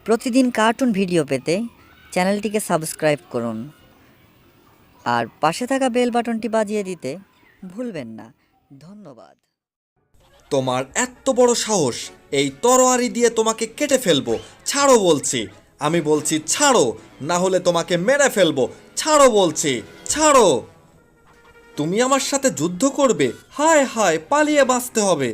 প্রতিদিন cartoon video পেতে চ্যানেলটিকে সাবস্ক্রাইব করুন আর পাশে থাকা বেল বাটনটি বাজিয়ে দিতে ভুলবেন না। ধন্যবাদ। তোমার এত বড় সাহস, এই তরোয়ারি দিয়ে তোমাকে কেটে ফেলবো। ছাড়ো বলছি, আমি বলছি ছাড়ো, না হলে তোমাকে মেরে ফেলবো। ছাড়ো বলছি, ছাড়ো। তুমি আমার সাথে যুদ্ধ করবে? হায় হায়, পালিয়ে বাঁচতে হবে।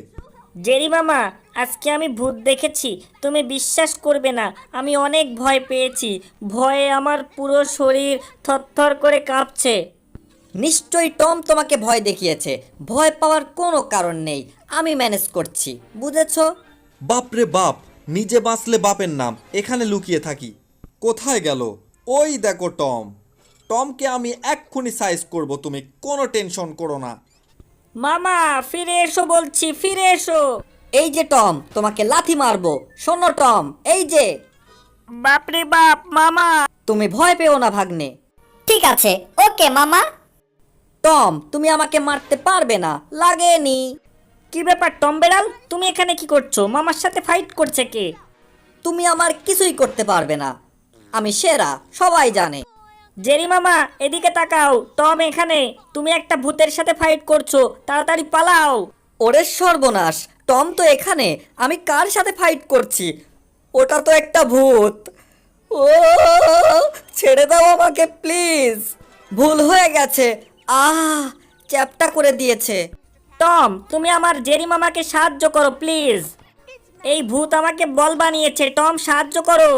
জেরি মামা, আজকে আমি ভূত দেখেছি। তুমি বিশ্বাস করবে না, আমি অনেক ভয় পেয়েছি। ভয়ে আমার পুরো শরীর থরথর করে কাঁপছে। নিশ্চয়ই টম তোমাকে ভয় দেখিয়েছে। ভয় পাওয়ার কোনো কারণ নেই, আমি ম্যানেজ করছি, বুঝেছো? বাপরে বাপ, নিজে বাঁচলে বাপের নাম। এখানে লুকিয়ে থাকি। কোথায় গেল? ওই দেখো টম। টমকে আমি এক্ষুনি সাইজ করব, তুমি কোনো টেনশন করো না। মামা ফিরে এসো বলছি, ফিরে এসো। এই যে টম, তোমাকে লাথি মারবো। শোনো টম, এই যে। বাপরে বাপ মামা। তুমি ভয় পেও না ভাগ্নে। ঠিক আছে, ওকে মামা। টম, তুমি আমাকে মারতে পারবে না, লাগেনি। কি ব্যাপার টম বেড়াল, তুমি এখানে কি করছো? মামার সাথে ফাইট করছে কে? তুমি আমার কিছুই করতে পারবে না, আমি সেরা, সবাই জানে। জেরি মামা এদিকে তাকাও, টম এখানে। তুমি একটা ভূতের সাথে ফাইট করছো, তাড়াতাড়ি পালাও। ওরে সর্বনাশ, টম তো এখানে। আমি কার সাথে ফাইট করছি? ওটা তো একটা ভূত। ও, ছেড়ে দাও আমাকে প্লিজ। ভুল হয়ে গেছে। চ্যাপটা করে দিয়েছে। টম তুমি আমার জেরি মামাকে সাহায্য করো প্লিজ। এই ভূত আমাকে বল বানিয়েছে। টম সাহায্য করো।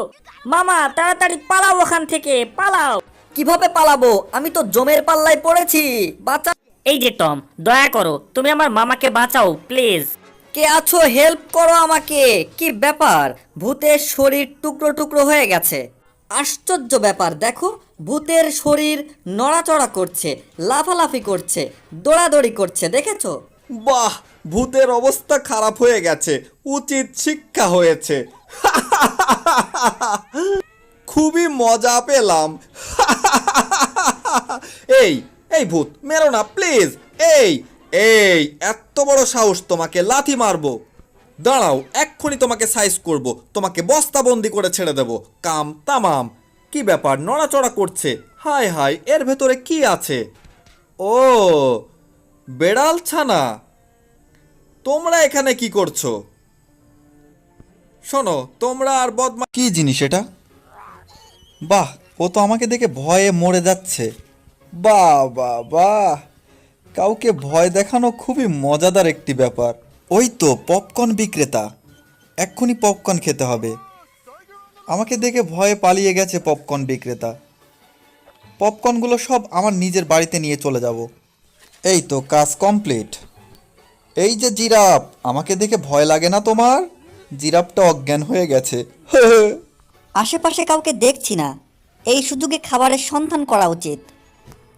মামা তাড়াতাড়ি পালাও ওখান থেকে, পালাও। কিভাবে পালাবো? আমি তো জমের পাল্লায় পড়েছি। বাঁচা। এই যে টম, দয়া করো, তুমি আমার মামাকে বাঁচাও প্লিজ। কে আছো? হেল্প করো আমাকে। কি ব্যাপার? ভূতের শরীর টুকরো টুকরো হয়ে গেছে। আশ্চর্য ব্যাপার, দেখো, ভূতের শরীর নড়াচড়া করছে, লাফালাফি করছে, দৌড়াদৌড়ি করছে, দেখেছো? বাহ, ভূতের অবস্থা খারাপ হয়ে গেছে। উচিত শিক্ষা হয়েছে। খুবই মজা পেলাম। এই এই ভূত, মেরো না প্লিজ। এই এই এত বড় সাহস, তোমাকে লাথি মারবো। দাঁড়াও, এক্ষুনি তোমাকে সাইজ করব, তোমাকে বস্তাবন্দি করে ছেড়ে দেব। কাম তামাম। কি ব্যাপার, নড়াচড়া করছে? হায় হায়, এর ভেতরে কি আছে? ও, বেড়াল ছানা, তোমরা এখানে কি করছো? শোনো, তোমরা আর বদমা। কি জিনিস এটা? বাহ, ও তো আমাকে দেখে ভয়ে মরে যাচ্ছে। বাহ বাহ বাহ, কাউকে ভয় দেখানো খুবই মজাদার একটি ব্যাপার। ওই তো পপকর্ন বিক্রেতা, এক্ষুনি পপকর্ন খেতে হবে। আমাকে দেখে ভয়ে পালিয়ে গেছে পপকর্ন বিক্রেতা। পপকর্নগুলো সব আমার নিজের বাড়িতে নিয়ে চলে যাব। এই তো কাজ কমপ্লিট। এই যে জিরাফ, আমাকে দেখে ভয় লাগে না তোমার? জিরাফটা অজ্ঞান হয়ে গেছে। আশেপাশে কাউকে দেখছি না। এই সুযোগে খাবারের সন্ধান করা উচিত।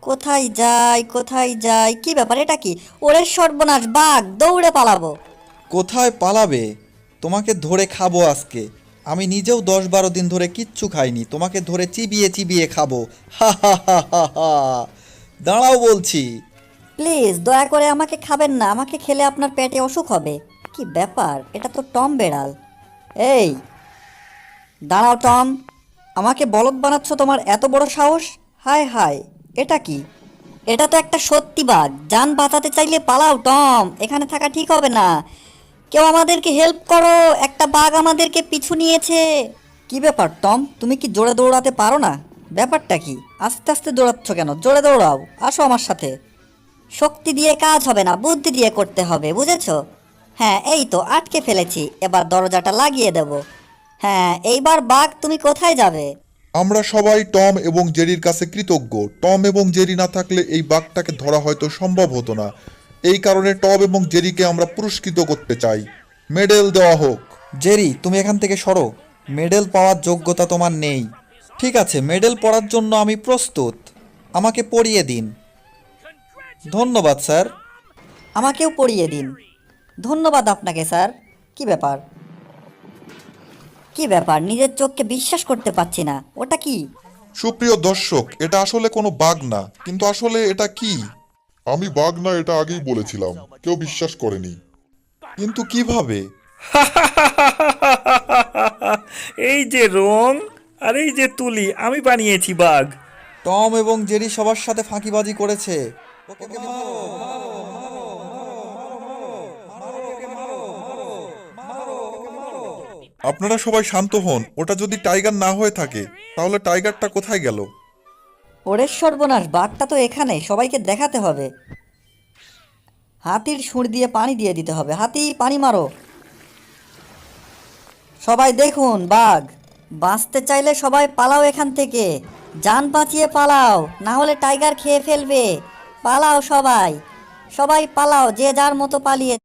কোথায় যাই, কোথায় যাই? কি ব্যাপার, এটা কি? ওরে সর্বনাশ, বাঘ! দৌড়ে পালাবো। কোথায় পালাবে? তোমাকে ধরে খাবো আজকে। আমি নিজেও 10-12 দিন ধরে কিচ্ছু খাইনি, তোমাকে ধরে চিবিয়ে চিবিয়ে খাবো। হা হা হা হা হা। দাঁড়াও বলছি। প্লিজ দয়া করে আমাকে খাবেন না, আমাকে খেলে আপনার পেটে অসুখ হবে। কি ব্যাপার, এটা তো টম বেড়াল। এই দাঁড়াও টম, আমাকে বলদ বানাচ্ছ? তোমার এত বড় সাহস! হায় হায়, এটা কি? এটা তো একটা সত্যি বাঘ। যান বাঁচাতে চাইলে পালাও টম, এখানে থাকা ঠিক হবে না। কেউ আমাদেরকে হেল্প করো, একটা বাঘ আমাদেরকে পিছু নিয়েছে। কি ব্যাপার টম, তুমি কি জোরে দৌড়াতে পারো না? ব্যাপারটা কি? আস্তে আস্তে দৌড়াচ্ছ কেন? জোরে দৌড়াও, আসো আমার সাথে। শক্তি দিয়ে কাজ হবে না, বুদ্ধি দিয়ে করতে হবে, বুঝেছো? হ্যাঁ, এই তো আটকে ফেলেছি, এবার দরজাটা লাগিয়ে দেব। হ্যাঁ, এইবার বাঘ তুমি কোথায় যাবে? আমরা সবাই টম এবং জেরির কাছে কৃতজ্ঞ। টম এবং জেরি না থাকলে এই বাঘটাকে ধরা হয়তো সম্ভব হতো না। এই কারণে টম এবং জেরিকে আমরা পুরস্কৃত করতে চাই। মেডেল দেওয়া হোক। জেরি, তুমি এখান থেকে সরো। মেডেল পাওয়ার যোগ্যতা তোমার নেই। ঠিক আছে, মেডেল পড়ার জন্য আমি প্রস্তুত। আমাকে পড়িয়ে দিন। ধন্যবাদ স্যার। আমাকেও পড়িয়ে দিন। ধন্যবাদ আপনাকে স্যার। কি ব্যাপার, কি ব্যাপার? নিজের চোখকে বিশ্বাস করতে পারছি না। ওটা কি? সুপ্রিয় দর্শক, এটা আসলে কোনো বাঘ না, কিন্তু আসলে এটা কি? আমি বাঘ না, এটা আগেই বলেছিলাম, কেউ বিশ্বাস করেনি। কিন্তু কিভাবে? এই যে রং আর এই যে তুলি আমি বানিয়েছি বাঘ। টম এবং জেরি সবার সাথে ফাঁকিবাজি করেছে। আপনারা সবাই শান্ত হন। ওটা যদি টাইগার না হয়ে থাকে তাহলে টাইগারটা কোথায় গেল? ওরে সর্বনাশ, বাঘটা তো এখানে, সবাইকে দেখাতে হবে। হাতির সুর দিয়ে পানি দিয়ে দিতে হবে। হাতি, পানি মারো। সবাই দেখুন বাঘ। বাঁচতে চাইলে সবাই পালাও এখান থেকে, জান বাঁচিয়ে পালাও, না হলে টাইগার খেয়ে ফেলবে। পালাও সবাই, সবাই পালাও, যে যার মতো পালিয়ে।